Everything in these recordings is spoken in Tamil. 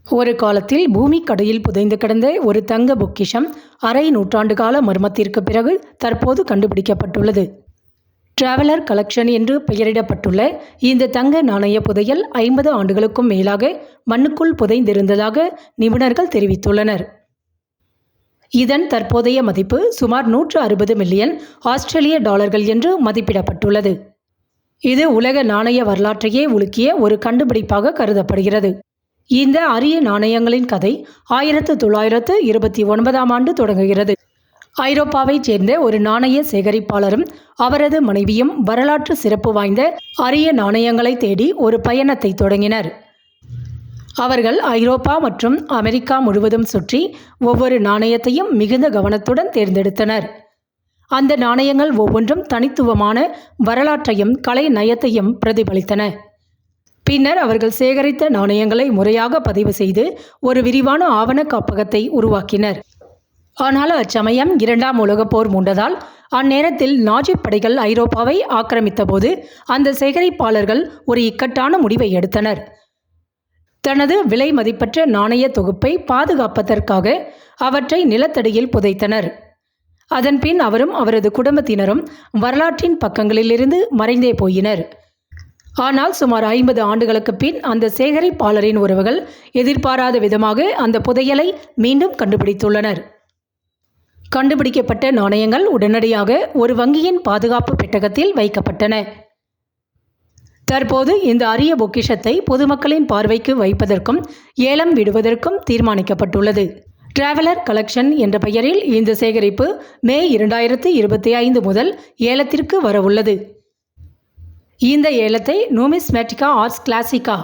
ஒரு காலத்தில் பூமிக்கடியில் புதைந்து கிடந்த ஒரு தங்க பொக்கிஷம் அரை நூற்றாண்டு கால மர்மத்திற்கு பிறகு தற்போது கண்டுபிடிக்கப்பட்டுள்ளது. டிராவலர் கலெக்ஷன் என்று பெயரிடப்பட்டுள்ள இந்த தங்க நாணய புதையல் 50 ஆண்டுகளுக்கும் மேலாக மண்ணுக்குள் புதைந்திருந்ததாக நிபுணர்கள் தெரிவித்துள்ளனர். இதன் தற்போதைய மதிப்பு சுமார் 160 மில்லியன் ஆஸ்திரேலிய டாலர்கள் என்று மதிப்பிடப்பட்டுள்ளது. இது உலக நாணய வரலாற்றையே உலுக்கிய ஒரு கண்டுபிடிப்பாக கருதப்படுகிறது. இந்த அரிய நாணயங்களின் கதை 1929ஆம் ஆண்டு தொடங்குகிறது. ஐரோப்பாவைச் சேர்ந்த ஒரு நாணய சேகரிப்பாளரும் அவரது மனைவியும் வரலாற்று சிறப்பு வாய்ந்த அரிய நாணயங்களை தேடி ஒரு பயணத்தை தொடங்கினர். அவர்கள் ஐரோப்பா மற்றும் அமெரிக்கா முழுவதும் சுற்றி ஒவ்வொரு நாணயத்தையும் மிகுந்த கவனத்துடன் தேர்ந்தெடுத்தனர். அந்த நாணயங்கள் ஒவ்வொன்றும் தனித்துவமான வரலாற்றையும் கலை நயத்தையும் பிரதிபலித்தன. பின்னர் அவர்கள் சேகரித்த நாணயங்களை முறையாக பதிவு செய்து ஒரு விரிவான ஆவண காப்பகத்தை உருவாக்கினர். ஆனால் அச்சமயம் 2ஆம் உலகப் போர் மூண்டதால் அந்நேரத்தில் நாஜி படைகள் ஐரோப்பாவை ஆக்கிரமித்தபோது அந்த சேகரிப்பாளர்கள் ஒரு இக்கட்டான முடிவை எடுத்தனர். தனது விலை மதிப்பற்ற நாணய தொகுப்பை பாதுகாப்பதற்காக அவற்றை நிலத்தடியில் புதைத்தனர். அதன்பின் அவரும் அவரது குடும்பத்தினரும் வரலாற்றின் பக்கங்களிலிருந்து மறைந்தே போயினர். ஆனால் சுமார் 50 ஆண்டுகளுக்கு பின் அந்த சேகரிப்பாளரின் உறவுகள் எதிர்பாராத விதமாக அந்த புதையலை மீண்டும் கண்டுபிடித்துள்ளனர். கண்டுபிடிக்கப்பட்ட நாணயங்கள் உடனடியாக ஒரு வங்கியின் பாதுகாப்பு பெட்டகத்தில் வைக்கப்பட்டன. தற்போது இந்த அரிய பொக்கிஷத்தை பொதுமக்களின் பார்வைக்கு வைப்பதற்கும் ஏலம் விடுவதற்கும் தீர்மானிக்கப்பட்டுள்ளது. டிராவலர் கலெக்ஷன் என்ற பெயரில் இந்த சேகரிப்பு மே 2025 முதல் ஏலத்திற்கு வரவுள்ளது. இந்த ஏலத்தை நூமிஸ்மேட்டிகா ஆர்ட்ஸ் கிளாசிகா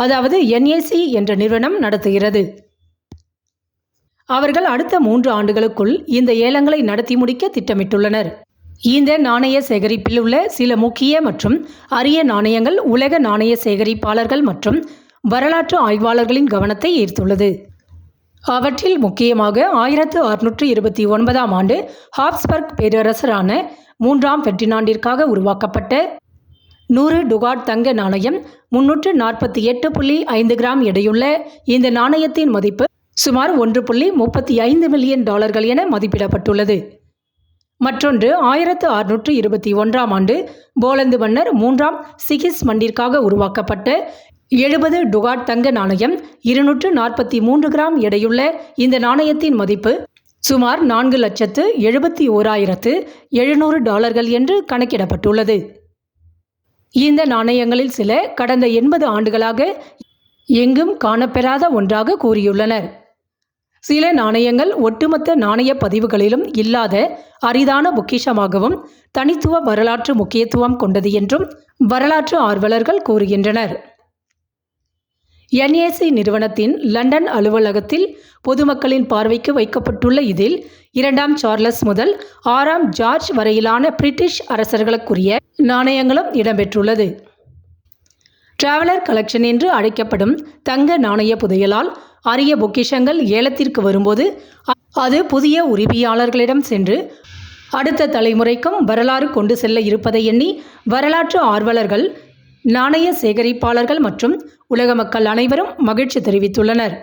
அதாவது NAC என்ற நிறுவனம் நடத்துகிறது. அவர்கள் அடுத்த 3 ஆண்டுகளுக்குள் இந்த ஏலங்களை நடத்தி முடிக்க திட்டமிட்டுள்ளனர். இந்த நாணய சேகரிப்பில் உள்ள சில முக்கிய மற்றும் அரிய நாணயங்கள் உலக நாணய சேகரிப்பாளர்கள் மற்றும் வரலாற்று ஆய்வாளர்களின் கவனத்தை ஈர்த்துள்ளது. அவற்றில் முக்கியமாக 1629ஆம் ஆண்டு ஹாப்ஸ்பர்க் பேரரசரான 3ஆம் பெர்டினாண்டிற்காக உருவாக்கப்பட்ட 100 டுகாட் தங்க நாணயம் 348.5 கிராம் எடையுள்ள இந்த நாணயத்தின் மதிப்பு சுமார் 1.35 மில்லியன் டாலர்கள் என மதிப்பிடப்பட்டுள்ளது. மற்றொன்று 1621ஆம் ஆண்டு போலந்து மன்னர் 3ஆம் சிகிஸ்மண்டிற்காக உருவாக்கப்பட்ட 70 டுகாட் தங்க நாணயம் 243 கிராம் எடையுள்ள இந்த நாணயத்தின் மதிப்பு சுமார் 4,71,700 டாலர்கள் என்று கணக்கிடப்பட்டுள்ளது. இந்த நாணயங்களில் சில கடந்த 80 ஆண்டுகளாக எங்கும் காணப்பெறாத ஒன்றாக கூறியுள்ளனர். சில நாணயங்கள் ஒட்டுமொத்த நாணய பதிவுகளிலும் இல்லாத அரிதான பொக்கிஷமாகவும் தனித்துவ வரலாற்று முக்கியத்துவம் கொண்டது என்றும் வரலாற்று ஆர்வலர்கள் கூறுகின்றனர். NAC நிறுவனத்தின் லண்டன் அலுவலகத்தில் பொதுமக்களின் பார்வைக்கு வைக்கப்பட்டுள்ள இதில் 2ஆம் சார்லஸ் முதல் 6ஆம் ஜார்ஜ் வரையிலான பிரிட்டிஷ் அரசர்களுக்குரிய நாணயங்களும் இடம்பெற்றுள்ளது. டிராவலர் கலெக்ஷன் என்று அழைக்கப்படும் தங்க நாணய புதையலால் அரிய பொக்கிஷங்கள் ஏலத்திற்கு வரும்போது அது புதிய உரிமையாளர்களிடம் சென்று அடுத்த தலைமுறைக்கும் வரலாறு கொண்டு செல்ல இருப்பதை எண்ணி வரலாற்று ஆர்வலர்கள், நாணய சேகரிப்பாளர்கள் மற்றும் உலக மக்கள் அனைவரும் மகிழ்ச்சி தெரிவித்துள்ளனர்.